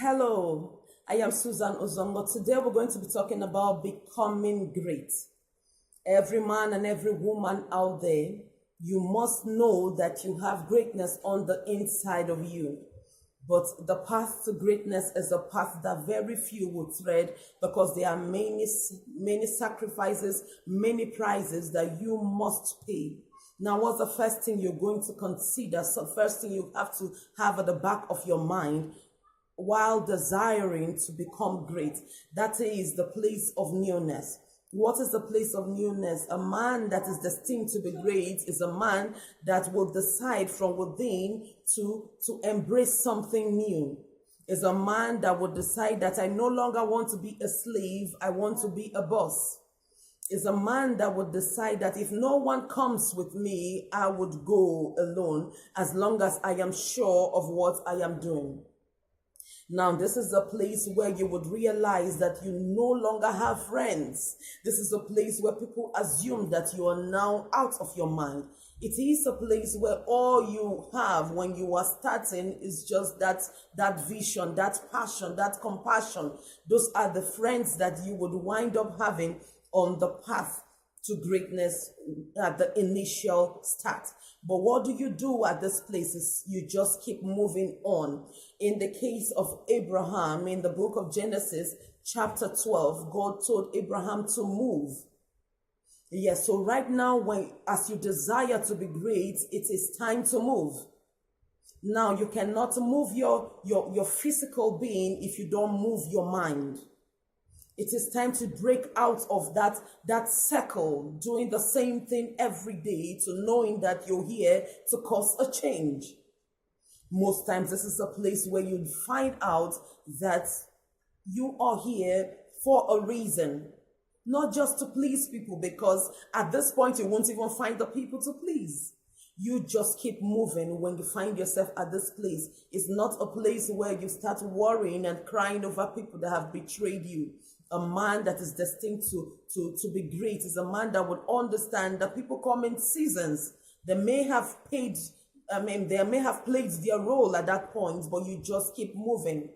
Hello, I am Susan Ozongo. Today we're going to be talking about becoming great. Every man and every woman out there, you must know that you have greatness on the inside of you. But the path to greatness is a path that very few will tread because there are many sacrifices, many prices that you must pay. Now, what's the first thing you're going to consider? So, first thing you have to have at the back of your mind while desiring to become great. That is the place of newness. What is the place of newness? A man that is destined to be great is a man that will decide from within to embrace something new. Is a man that will decide that I no longer want to be a slave, I want to be a boss. Is a man that would decide that if no one comes with me, I would go alone as long as I am sure of what I am doing. Now, this is a place where you would realize that you no longer have friends. This is a place where people assume that you are now out of your mind. It is a place where all you have when you are starting is just that vision, that passion, that compassion. Those are the friends that you would wind up having on the path to greatness at the initial start. But what do you do at this place is you just keep moving on. In the case of Abraham, in the book of Genesis, chapter 12, God told Abraham to move. Yes, so right now, as you desire to be great, it is time to move. Now, you cannot move your physical being if you don't move your mind. It is time to break out of that circle, doing the same thing every day, to knowing that you're here to cause a change. Most times, this is a place where you'd find out that you are here for a reason, not just to please people, because at this point, you won't even find the people to please. You just keep moving when you find yourself at this place. It's not a place where you start worrying and crying over people that have betrayed you. A man that is destined to be great is a man that would understand that people come in seasons. They may have played their role at that point, but you just keep moving.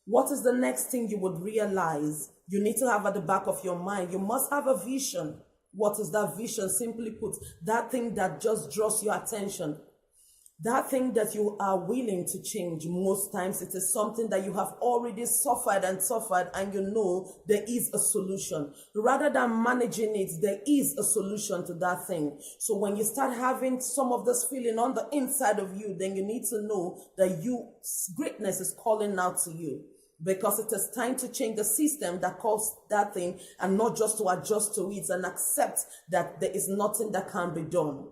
What is the next thing you would realize you need to have at the back of your mind? You must have a vision. What is that vision? Simply put, that thing that just draws your attention. That thing that you are willing to change. Most times it is something that you have already suffered and you know there is a solution. Rather than managing it, there is a solution to that thing. So when you start having some of this feeling on the inside of you, then you need to know that greatness is calling out to you. Because it is time to change the system that caused that thing and not just to adjust to it and accept that there is nothing that can be done.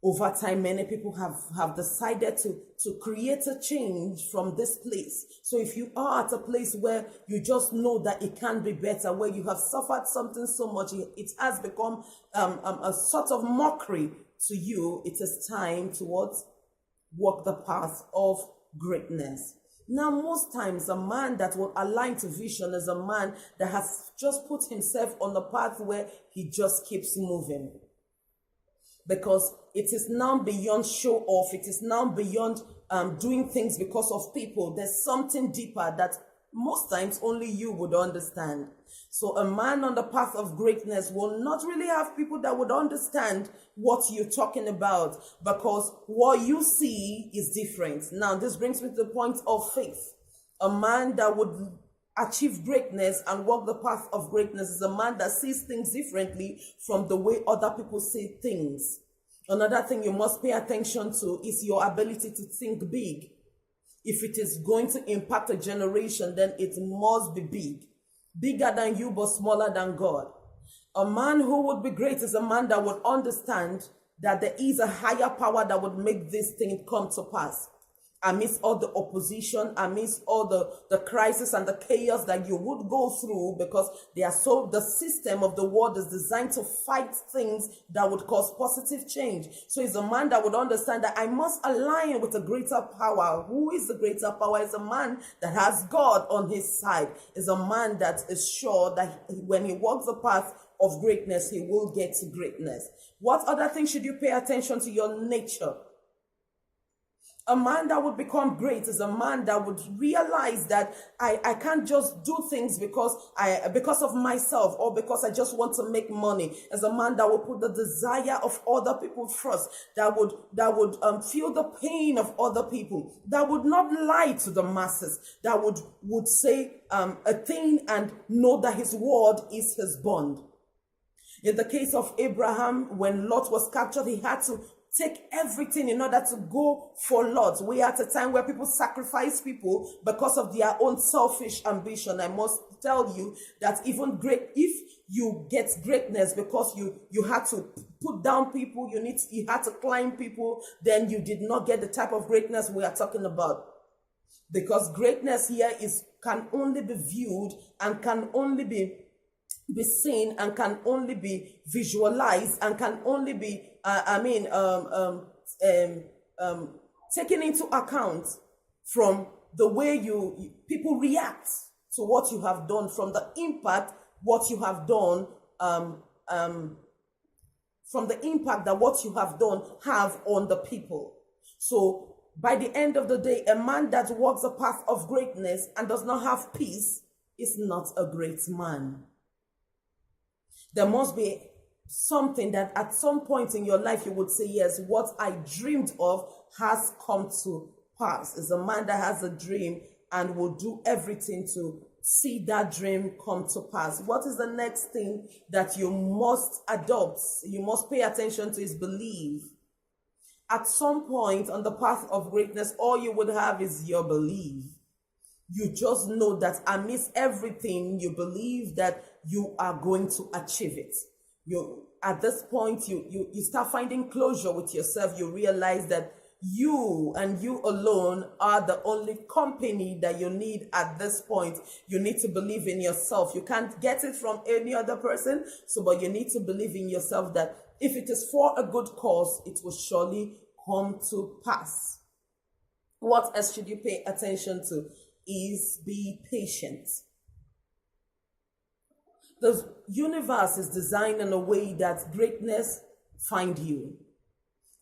Over time, many people have decided to create a change from this place. So if you are at a place where you just know that it can be better, where you have suffered something so much, it has become a sort of mockery to you, it is time to walk the path of greatness. Now, most times, a man that will align to vision is a man that has just put himself on the path where he just keeps moving. Because it is now beyond show off. It is now beyond doing things because of people. There's something deeper that most times only you would understand. So a man on the path of greatness will not really have people that would understand what you're talking about, because what you see is different. Now, this brings me to the point of faith. A man that would achieve greatness and walk the path of greatness is a man that sees things differently from the way other people see things. Another thing you must pay attention to is your ability to think big. If it is going to impact a generation, then it must be big. Bigger than you, but smaller than God. A man who would be great is a man that would understand that there is a higher power that would make this thing come to pass. Amidst all the opposition, amidst all the crisis and the chaos that you would go through, because the system of the world is designed to fight things that would cause positive change. So he's a man that would understand that I must align with a greater power. Who is the greater power? Is a man that has God on his side. Is a man that is sure that when he walks the path of greatness, he will get to greatness. What other thing should you pay attention to? Your nature. A man that would become great is a man that would realize that I can't just do things because of myself or because I just want to make money. As a man that would put the desire of other people first, that would feel the pain of other people, that would not lie to the masses, that would say a thing and know that his word is his bond. In the case of Abraham, when Lot was captured, he had to take everything in order to go for Lot. We are at a time where people sacrifice people because of their own selfish ambition. I must tell you that even if you get greatness because you had to put down people, you had to climb people, then you did not get the type of greatness we are talking about. Because greatness here can only be viewed and can only be seen and can only be visualized and can only be taken into account from the way people react to what you have done, from the impact what you have done, from the impact that what you have done have on the people. So by the end of the day, a man that walks a path of greatness and does not have peace is not a great man. There must be something that at some point in your life you would say, yes, what I dreamed of has come to pass. Is a man that has a dream and will do everything to see that dream come to pass. What is the next thing that you must adopt? You must pay attention to is belief. At some point on the path of greatness, all you would have is your belief. You just know that amidst everything, you believe that you are going to achieve it. At this point, you start finding closure with yourself. You realize that you and you alone are the only company that you need at this point. You need to believe in yourself. You can't get it from any other person. But you need to believe in yourself that if it is for a good cause, it will surely come to pass. What else should you pay attention to is be patient. The universe is designed in a way that greatness find you.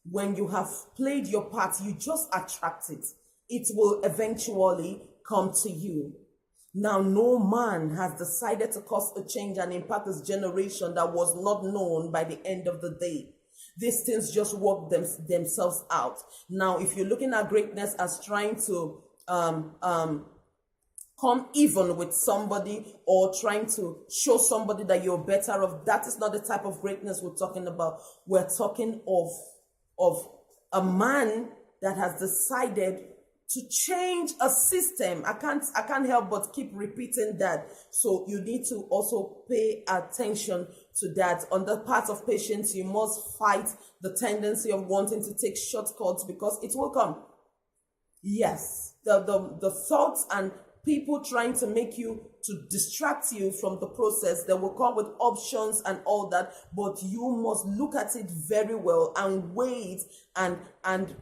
When you have played your part, you just attract it. It will eventually come to you. Now, no man has decided to cause a change and impact this generation that was not known by the end of the day. These things just work themselves out. Now, if you're looking at greatness as trying to come even with somebody or trying to show somebody that you're better off, that is not the type of greatness we're talking about. We're talking of a man that has decided to change a system. I can't help but keep repeating that. So you need to also pay attention to that. On the part of patience, you must fight the tendency of wanting to take shortcuts because it will come. Yes, the thoughts and people trying to make you, to distract you from the process, they will come with options and all that, but you must look at it very well and wait and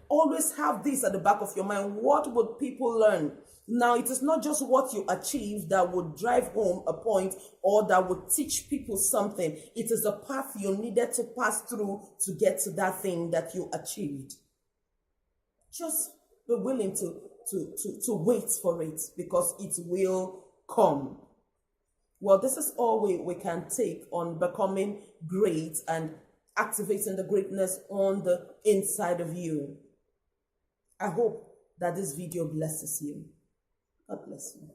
always have this at the back of your mind. What would people learn? Now, it is not just what you achieve that would drive home a point or that would teach people something. It is the path you needed to pass through to get to that thing that you achieved. Just be willing to wait for it because it will come. Well, this is all we can take on becoming great and activating the greatness on the inside of you. I hope that this video blesses you. God bless you.